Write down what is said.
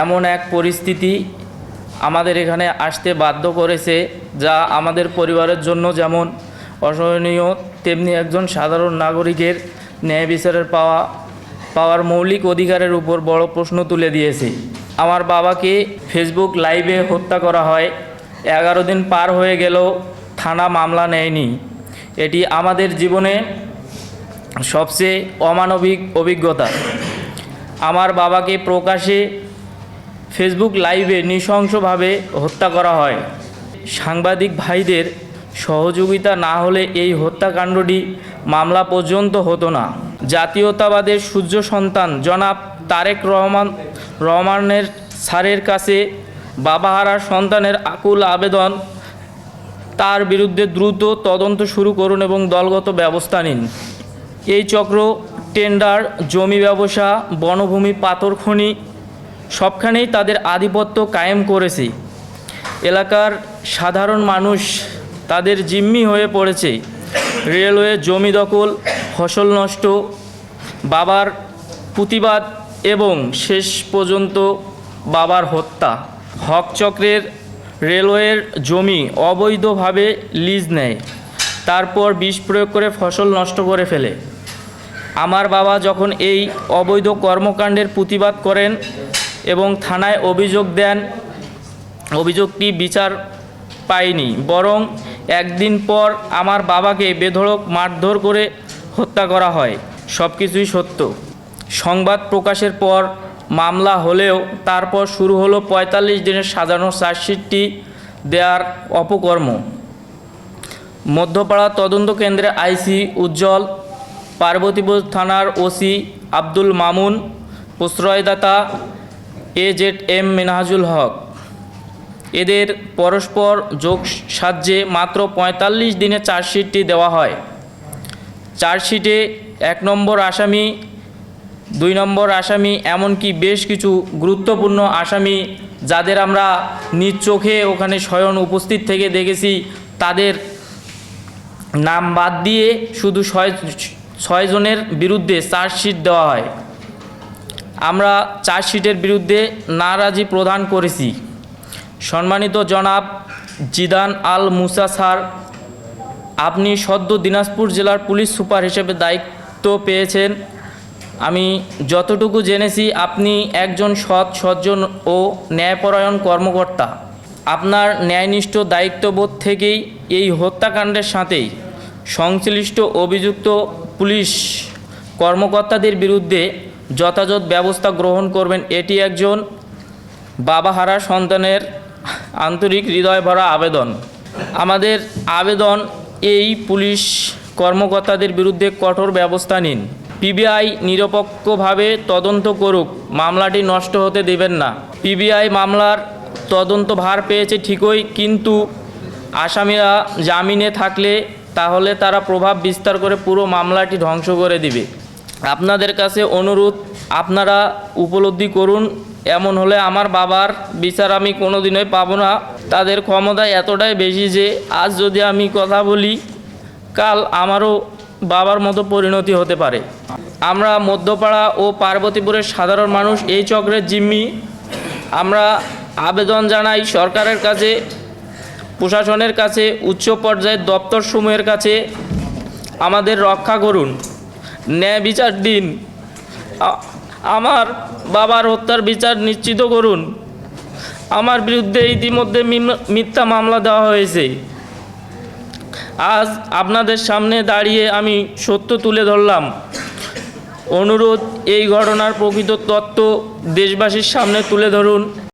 এমন এক পরিস্থিতি আমাদের এখানে আসতে বাধ্য করেছে, যা আমাদের পরিবারের জন্য যেমন অসহনীয়, তেমনি একজন সাধারণ নাগরিকের ন্যায় বিচারের পাওয়ার মৌলিক অধিকারের উপর বড় প্রশ্ন তুলে দিয়েছে। আমার বাবাকে ফেসবুক লাইভে হত্যা করা হয়। 11 দিন পার হয়ে গেলেও থানা মামলা নেয়নি। এটি আমাদের জীবনে সবচেয়ে অমানবিক অভিজ্ঞতা। আমার বাবাকে প্রকাশ্যে ফেসবুক লাইভে নৃশংসভাবে হত্যা করা হয়। সাংবাদিক ভাইদের সহযোগিতা না হলে এই হত্যাকাণ্ডটি মামলা পর্যন্ত হতো না। জাতীয়তাবাদের সূর্য সন্তান জনাব তারেক রহমানের স্যারের কাছে বাবাহারা সন্তানের আকুল আবেদন, তার বিরুদ্ধে দ্রুত তদন্ত শুরু করুন এবং দলগত ব্যবস্থা নিন। এই চক্র টেন্ডার, জমি ব্যবসা, বনভূমি, পাথর খনি সবখানেই তাদের আধিপত্য কায়েম করেছে। এলাকার সাধারণ মানুষ তাদের জিম্মি হয়ে পড়েছে। রেলওয়ে জমি দখল, ফসল নষ্ট, বাবার প্রতিবাদ এবং শেষ পর্যন্ত বাবার হত্যা। হক চক্রের রেলওয়ের জমি অবৈধভাবে লিজ নেয়, তারপর বিষ প্রয়োগ করে ফসল নষ্ট করে ফেলে। আমার বাবা যখন এই অবৈধ কর্মকাণ্ডের প্রতিবাদ করেন এবং থানায় অভিযোগ দেন, অভিযোগটি বিচার পায়নি, বরং একদিন পর আমার বাবাকে বেধড়ক মারধর করে হত্যা করা হয়। সব কিছুই সত্য। সংবাদ প্রকাশের পর মামলা হলেও তারপর শুরু হলো 45 দিনের সাজানো চার্জশিটটি দেওয়ার অপকর্ম। মধ্যপাড়া তদন্ত কেন্দ্রের আইসি উজ্জ্বল, পার্বতীপুর থানার ওসি আব্দুল মামুন, প্রশ্রয়দাতা AZM মিনহাজুল হক, এদের পরস্পর যোগ সাহায্যে মাত্র 45 দিনে চার্জশিটটি দেওয়া হয়। চার্জশিটে 1 নম্বর আসামি, 2 নম্বর আসামি, এমনকি বেশ কিছু গুরুত্বপূর্ণ আসামি যাদের আমরা নিজ চোখে ওখানে স্বয়ং উপস্থিত থেকে দেখেছি, তাদের নাম বাদ দিয়ে শুধু 6 জনের বিরুদ্ধে চার্জশিট দেওয়া হয়। আমরা চার্জশিটের বিরুদ্ধে নারাজি প্রদান করেছি। সম্মানিত জনাব জিদান আল মুসা স্যার, আপনি সদ্য দিনাজপুর জেলার পুলিশ সুপার হিসেবে দায়িত্ব পেয়েছেন। আমি যতটুকু জেনেছি আপনি একজন সজ্জন ও ন্যায়পরায়ণ কর্মকর্তা। আপনার ন্যায়নিষ্ঠ দায়িত্ববোধ থেকেই এই হত্যাকাণ্ডের সাথেই সংশ্লিষ্ট অভিযুক্ত পুলিশ কর্মকর্তাদের বিরুদ্ধে যথাযথ ব্যবস্থা গ্রহণ করবেন, এটি একজন বাবাহারা সন্তানের আন্তরিক হৃদয় ভরা আবেদন। আমাদের আবেদন, এই পুলিশ কর্মকর্তাদের বিরুদ্ধে কঠোর ব্যবস্থা নিন। পিবিআই নিরপেক্ষভাবে তদন্ত করুক, মামলাটি নষ্ট হতে দেবেন না। পিবিআই মামলার তদন্ত ভার পেয়েছে ঠিকই, কিন্তু আসামিরা জামিনে থাকলে তাহলে তারা প্রভাব বিস্তার করে পুরো মামলাটি ধ্বংস করে দিবে। আপনাদের কাছে অনুরোধ, আপনারা উপলব্ধি করুন, এমন হলে আমার বাবার বিচার আমি কোনোদিনই পাবো না। তাদের ক্ষমতা এতটাই বেশি যে আজ যদি আমি কথা বলি, কাল আমারও বাবার মতো পরিণতি হতে পারে। আমরা মধ্যপাড়া ও পার্বতীপুরের সাধারণ মানুষ এই চক্রের জিম্মি। আমরা আবেদন জানাই সরকারের কাছে, প্রশাসনের কাছে, উচ্চ পর্যায়ের দপ্তরসমূহের কাছে, আমাদের রক্ষা করুন, ন্যায় বিচার দিন, আমার বাবার হত্যার বিচার নিশ্চিত করুন। আমার বিরুদ্ধে ইতিমধ্যে মিথ্যা মামলা দেওয়া হয়েছে। আজ আপনাদের সামনে দাঁড়িয়ে আমি সত্য তুলে ধরলাম। অনুরোধ, এই ঘটনার প্রকৃত তথ্য দেশবাসীর সামনে তুলে ধরুন।